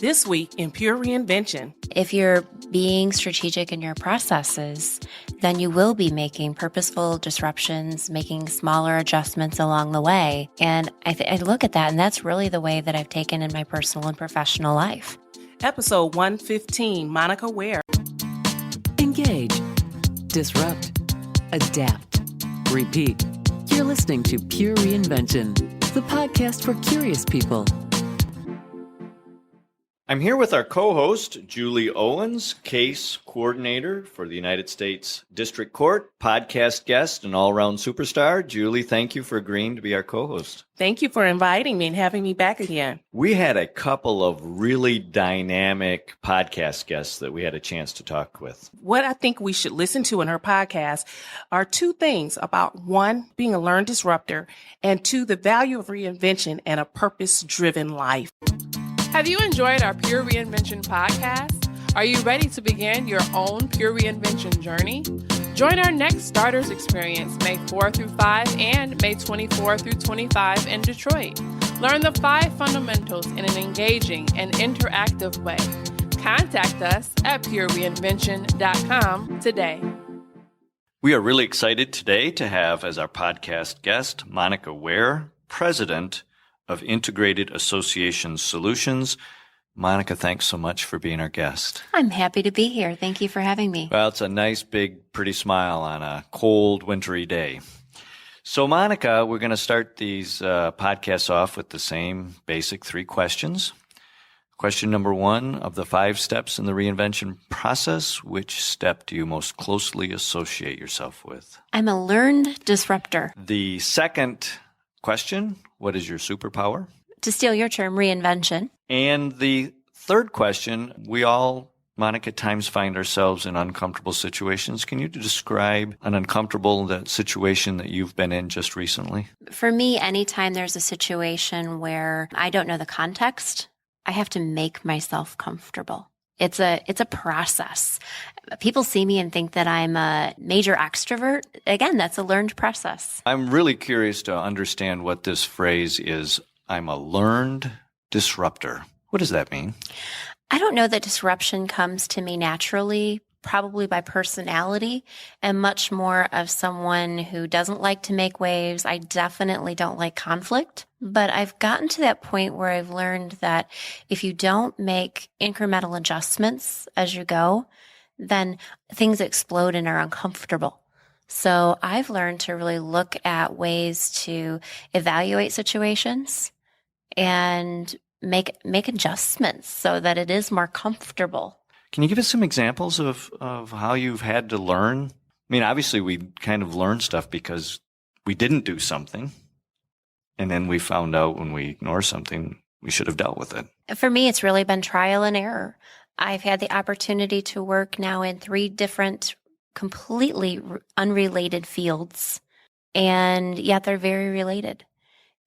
This week in Pure Reinvention. If you're being strategic in your processes, then you will be making purposeful disruptions, making smaller adjustments along the way. And I look at that, and that's really the way that I've taken in my personal and professional life. Episode 115, Monica Ware. Engage, disrupt, adapt, repeat. You're listening to Pure Reinvention, the podcast for curious people. I'm here with our co-host, Julie Owens, case coordinator for the United States District Court, podcast guest, and all-around superstar. Julie, thank you for agreeing to be our co-host. Thank you for inviting me and having me back again. We had a couple of really dynamic podcast guests that we had a chance to talk with. What I think we should listen to in her podcast are two things about, one, being a learned disruptor, and two, the value of reinvention and a purpose-driven life. Have you enjoyed our Pure Reinvention podcast? Are you ready to begin your own Pure Reinvention journey? Join our next Starters Experience May 4 through 5 and May 24 through 25 in Detroit. Learn the 5 fundamentals in an engaging and interactive way. Contact us at purereinvention.com today. We are really excited today to have as our podcast guest Monica Ware, president of Integrated Association Solutions. Monica, thanks so much for being our guest. I'm happy to be here. Thank you for having me. Well, it's a nice, big, pretty smile on a cold, wintry day. So, Monica, we're going to start these podcasts off with the same basic 3 questions. Question number 1, of the 5 steps in the reinvention process, which step do you most closely associate yourself with? I'm a learned disruptor. The second question, what is your superpower? To steal your term, reinvention. And the third question, we all, Monica, at times find ourselves in uncomfortable situations. Can you describe an uncomfortable situation that you've been in just recently? For me, anytime there's a situation where I don't know the context, I have to make myself comfortable. It's a process. People see me and think that I'm a major extrovert. Again, that's a learned process. I'm really curious to understand what this phrase is. I'm a learned disruptor. What does that mean? I don't know that disruption comes to me naturally, probably by personality, and much more of someone who doesn't like to make waves. I definitely don't like conflict, but I've gotten to that point where I've learned that if you don't make incremental adjustments as you go, then things explode and are uncomfortable. So I've learned to really look at ways to evaluate situations and make adjustments so that it is more comfortable. Can you give us some examples of how you've had to learn? I mean, obviously we kind of learn stuff because we didn't do something, and then we found out when we ignore something, we should have dealt with it. For me, it's really been trial and error. I've had the opportunity to work now in 3 different completely unrelated fields, and yet they're very related.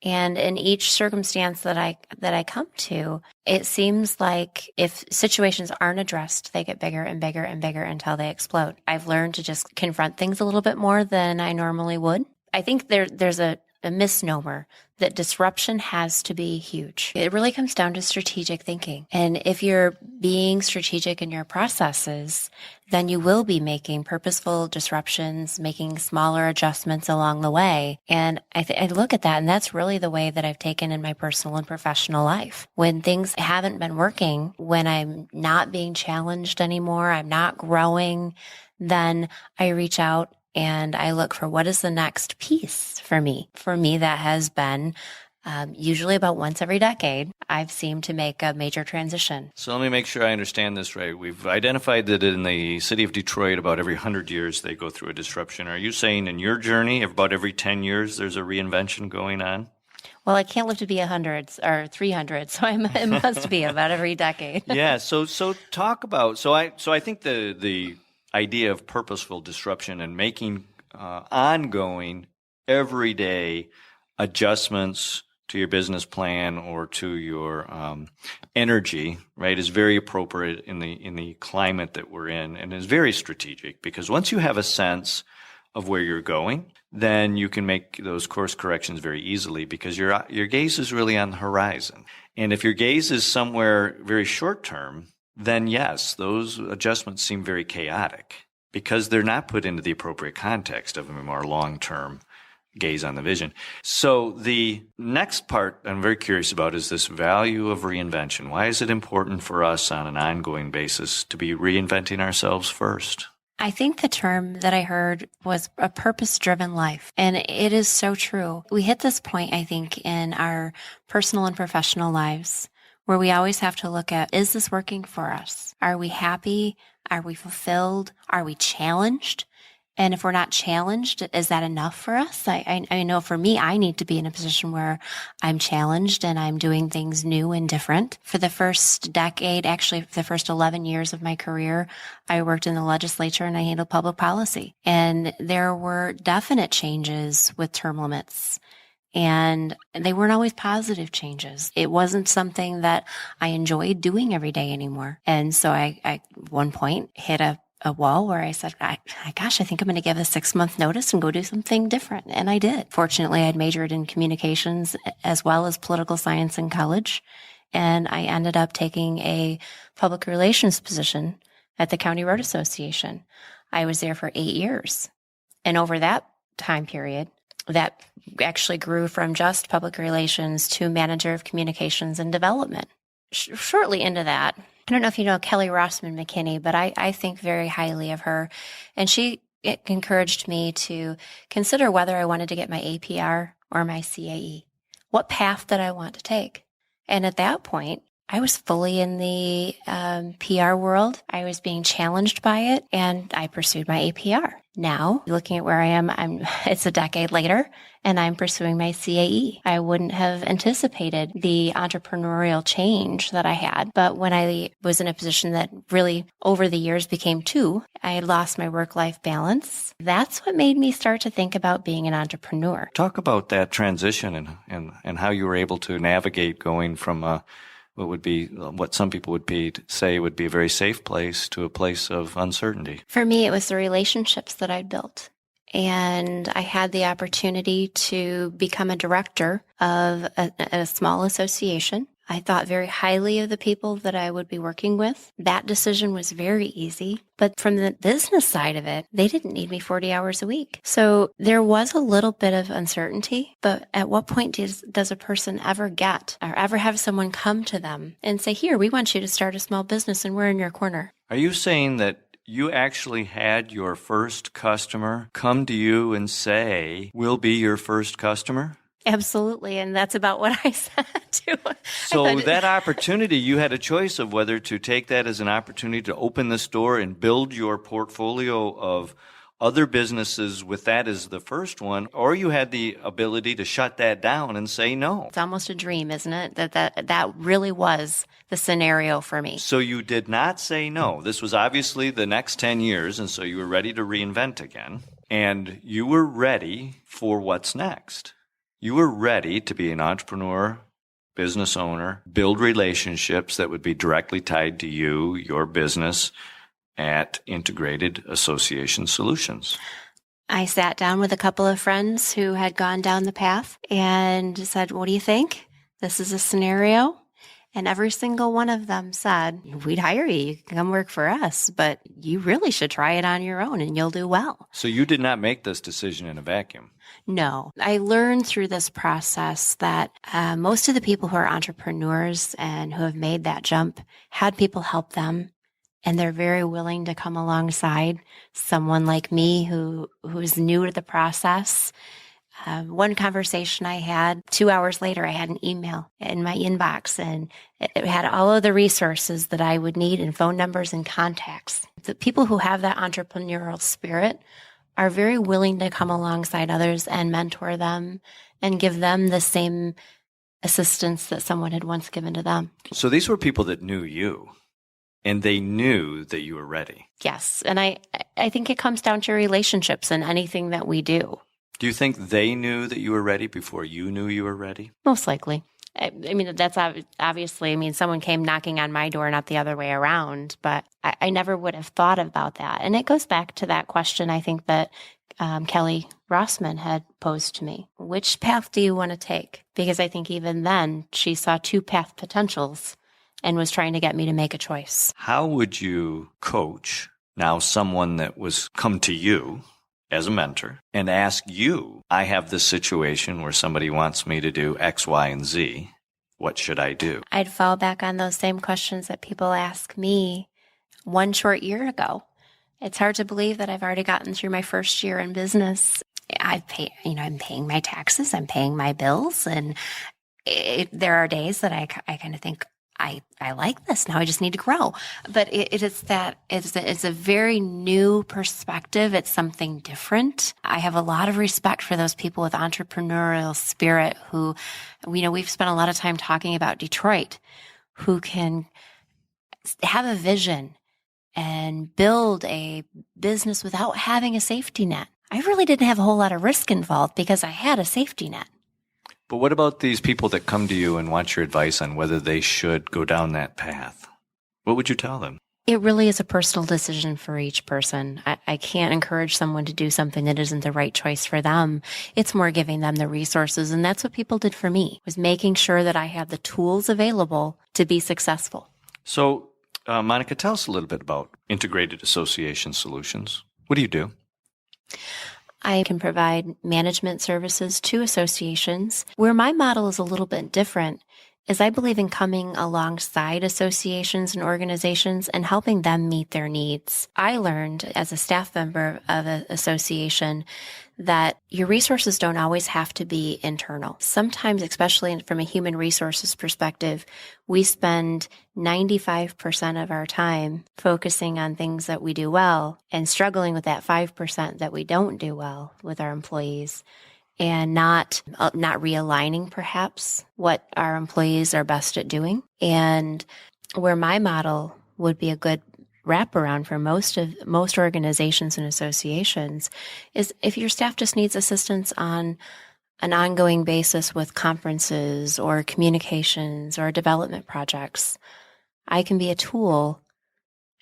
And in each circumstance that I come to, it seems like if situations aren't addressed, they get bigger and bigger and bigger until they explode. I've learned to just confront things a little bit more than I normally would. I think there's a misnomer that disruption has to be huge. It really comes down to strategic thinking. And if you're being strategic in your processes, then you will be making purposeful disruptions, making smaller adjustments along the way. And I look at that, and that's really the way that I've taken in my personal and professional life. When things haven't been working, when I'm not being challenged anymore, I'm not growing, then I reach out and I look for what is the next piece for me. For me, that has been usually about once every decade, I've seemed to make a major transition. So let me make sure I understand this right. We've identified that in the city of Detroit, about every 100 years, they go through a disruption. Are you saying in your journey, about every 10 years, there's a reinvention going on? Well, I can't live to be 100 or 300, so it must be about every decade. Yeah. So talk about. So I think the idea of purposeful disruption and making ongoing, everyday adjustments to your business plan or to your energy, right, is very appropriate in the climate that we're in, and is very strategic, because once you have a sense of where you're going, then you can make those course corrections very easily, because your gaze is really on the horizon. And if your gaze is somewhere very short term, then yes, those adjustments seem very chaotic because they're not put into the appropriate context of a more long-term gaze on the vision. So the next part I'm very curious about is this value of reinvention. Why is it important for us on an ongoing basis to be reinventing ourselves first? I think the term that I heard was a purpose-driven life, and it is so true. We hit this point, I think, in our personal and professional lives where we always have to look at, is this working for us? Are we happy? Are we fulfilled? Are we challenged? And if we're not challenged, is that enough for us? I know for me, I need to be in a position where I'm challenged and I'm doing things new and different. For the first decade, actually the first 11 years of my career, I worked in the legislature and I handled public policy. And there were definite changes with term limits. And they weren't always positive changes. It wasn't something that I enjoyed doing every day anymore. And so I at one point hit a wall where I said, I think I'm going to give a 6-month notice and go do something different. And I did. Fortunately, I'd majored in communications as well as political science in college. And I ended up taking a public relations position at the County Road Association. I was there for 8 years. And over that time period, that actually grew from just public relations to manager of communications and development. Shortly into that, I don't know if you know Kelly Rossman McKinney, but I think very highly of her. And she encouraged me to consider whether I wanted to get my APR or my CAE. What path did I want to take? And at that point, I was fully in the PR world. I was being challenged by it, and I pursued my APR. Now, looking at where I am, it's a decade later, and I'm pursuing my CAE. I wouldn't have anticipated the entrepreneurial change that I had, but when I was in a position that really over the years became two, I had lost my work-life balance. That's what made me start to think about being an entrepreneur. Talk about that transition and how you were able to navigate going from what some people would say would be a very safe place to a place of uncertainty. For me, it was the relationships that I'd built. And I had the opportunity to become a director of a small association. I thought very highly of the people that I would be working with. That decision was very easy. But from the business side of it, they didn't need me 40 hours a week. So there was a little bit of uncertainty. But at what point does a person ever get or ever have someone come to them and say, here, we want you to start a small business and we're in your corner? Are you saying that you actually had your first customer come to you and say, we'll be your first customer? Absolutely. And that's about what I said too. So that opportunity, you had a choice of whether to take that as an opportunity to open this door and build your portfolio of other businesses with that as the first one, or you had the ability to shut that down and say no. It's almost a dream, isn't it? That really was the scenario for me. So you did not say no. This was obviously the next 10 years, and so you were ready to reinvent again. And you were ready for what's next. You were ready to be an entrepreneur, business owner, build relationships that would be directly tied to you, your business, at Integrated Association Solutions. I sat down with a couple of friends who had gone down the path and said, what do you think? This is a scenario. And every single one of them said, we'd hire you. You can come work for us, but you really should try it on your own and you'll do well. So you did not make this decision in a vacuum. No. I learned through this process that most of the people who are entrepreneurs and who have made that jump had people help them. And they're very willing to come alongside someone like me who's new to the process. One conversation I had, 2 hours later, I had an email in my inbox, and it had all of the resources that I would need and phone numbers and contacts. The people who have that entrepreneurial spirit are very willing to come alongside others and mentor them and give them the same assistance that someone had once given to them. So these were people that knew you, and they knew that you were ready. Yes. And I think it comes down to relationships and anything that we do. Do you think they knew that you were ready before you knew you were ready? Most likely. I mean, that's obviously, someone came knocking on my door, not the other way around, but I never would have thought about that. And it goes back to that question, I think, that Kelly Rossman had posed to me. Which path do you want to take? Because I think even then she saw two path potentials and was trying to get me to make a choice. How would you coach now someone that was come to you as a mentor and ask you, I have this situation where somebody wants me to do X, Y, and Z. What should I do? I'd fall back on those same questions that people ask me one short year ago. It's hard to believe that I've already gotten through my first year in business. I'm paying my taxes, I'm paying my bills, and there are days that I kind of think, I like this. Now I just need to grow. But it's a very new perspective. It's something different. I have a lot of respect for those people with entrepreneurial spirit who, we've spent a lot of time talking about Detroit, who can have a vision and build a business without having a safety net. I really didn't have a whole lot of risk involved because I had a safety net. But what about these people that come to you and want your advice on whether they should go down that path? What would you tell them? It really is a personal decision for each person. I can't encourage someone to do something that isn't the right choice for them. It's more giving them the resources. And that's what people did for me, was making sure that I had the tools available to be successful. So, Monica, tell us a little bit about integrated association solutions. What do you do? I can provide management services to associations. Where my model is a little bit different is I believe in coming alongside associations and organizations and helping them meet their needs. I learned as a staff member of an association that your resources don't always have to be internal. Sometimes, especially from a human resources perspective, we spend 95% of our time focusing on things that we do well and struggling with that 5% that we don't do well with our employees, and not realigning perhaps what our employees are best at doing. And where my model would be a good wraparound for most organizations and associations is if your staff just needs assistance on an ongoing basis with conferences or communications or development projects, I can be a tool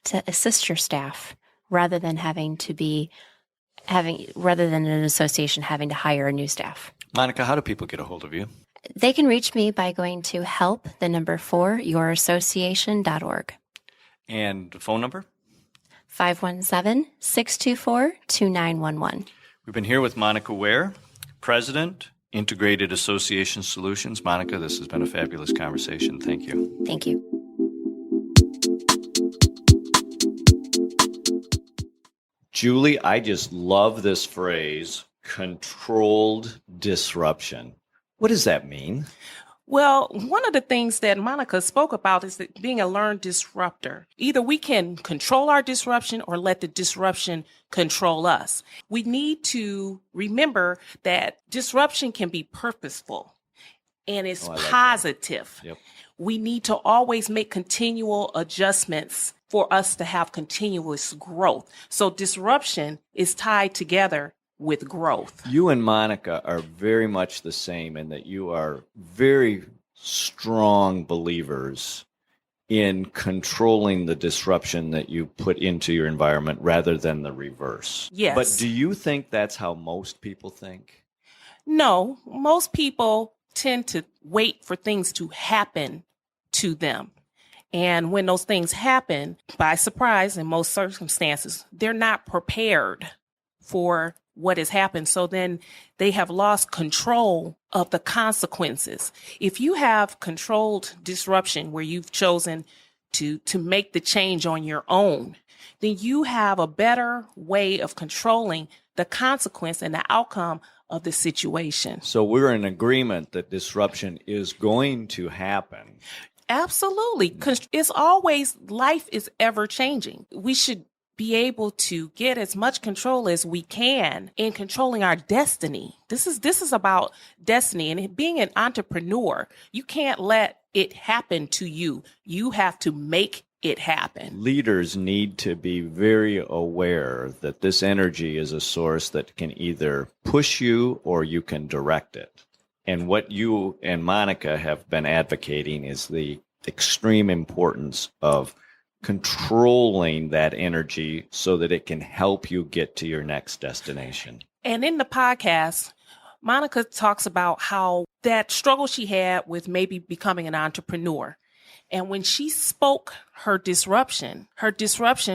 to assist your staff rather than an association having to hire a new staff. Monica, how do people get a hold of you? They can reach me by going to help4yourassociation.org. And the phone number? 517-624-2911. We've been here with Monica Ware, President, Integrated Association Solutions. Monica, this has been a fabulous conversation. Thank you. Thank you. Julie, I just love this phrase, controlled disruption. What does that mean? Well, one of the things that Monica spoke about is that being a learned disruptor. Either we can control our disruption or let the disruption control us. We need to remember that disruption can be purposeful and it's positive. Yep. We need to always make continual adjustments for us to have continuous growth. So disruption is tied together with growth. You and Monica are very much the same in that you are very strong believers in controlling the disruption that you put into your environment rather than the reverse. Yes. But do you think that's how most people think? No, most people tend to wait for things to happen to them. And when those things happen by surprise in most circumstances, they're not prepared for what has happened. So then they have lost control of the consequences. If you have controlled disruption where you've chosen to make the change on your own, then you have a better way of controlling the consequence and the outcome of the situation. So we're in agreement that disruption is going to happen. Absolutely. 'Cause it's always, life is ever changing. We should be able to get as much control as we can in controlling our destiny. This is about destiny, and being an entrepreneur, you can't let it happen to you. You have to make it happen. Leaders need to be very aware that this energy is a source that can either push you or you can direct it. And what you and Monica have been advocating is the extreme importance of controlling that energy so that it can help you get to your next destination. And in the podcast, Monica talks about how that struggle she had with maybe becoming an entrepreneur. And when she spoke her disruption,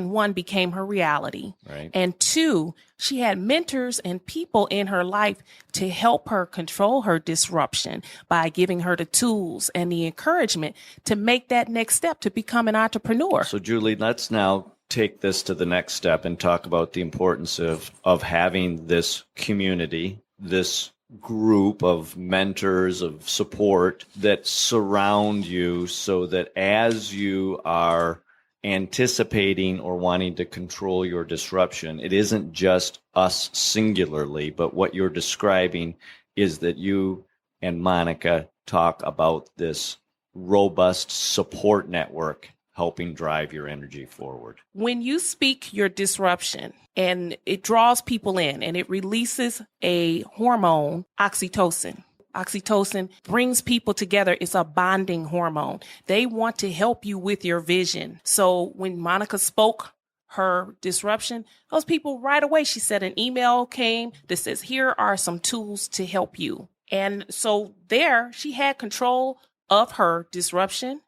one, became her reality. Right. And two, she had mentors and people in her life to help her control her disruption by giving her the tools and the encouragement to make that next step to become an entrepreneur. So, Julie, let's now take this to the next step and talk about the importance of having this community, this group of mentors, of support that surround you so that as you are anticipating or wanting to control your disruption, it isn't just us singularly, but what you're describing is that you and Monica talk about this robust support network helping drive your energy forward. When you speak your disruption and it draws people in and it releases a hormone, oxytocin. Oxytocin brings people together. It's a bonding hormone. They want to help you with your vision. So when Monica spoke her disruption, those people right away, she said an email came that says, here are some tools to help you. And so there she had control of her disruption.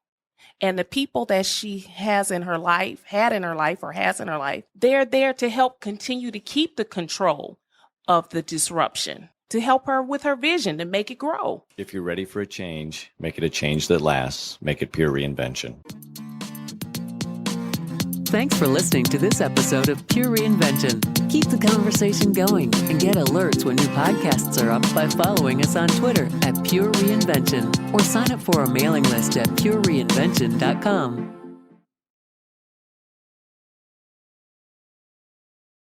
And the people that she has in her life, they're there to help continue to keep the control of the disruption, to help her with her vision, to make it grow. If you're ready for a change, make it a change that lasts. Make it pure reinvention. Thanks for listening to this episode of Pure Reinvention. Keep the conversation going and get alerts when new podcasts are up by following us on Twitter at Pure Reinvention or sign up for our mailing list at purereinvention.com.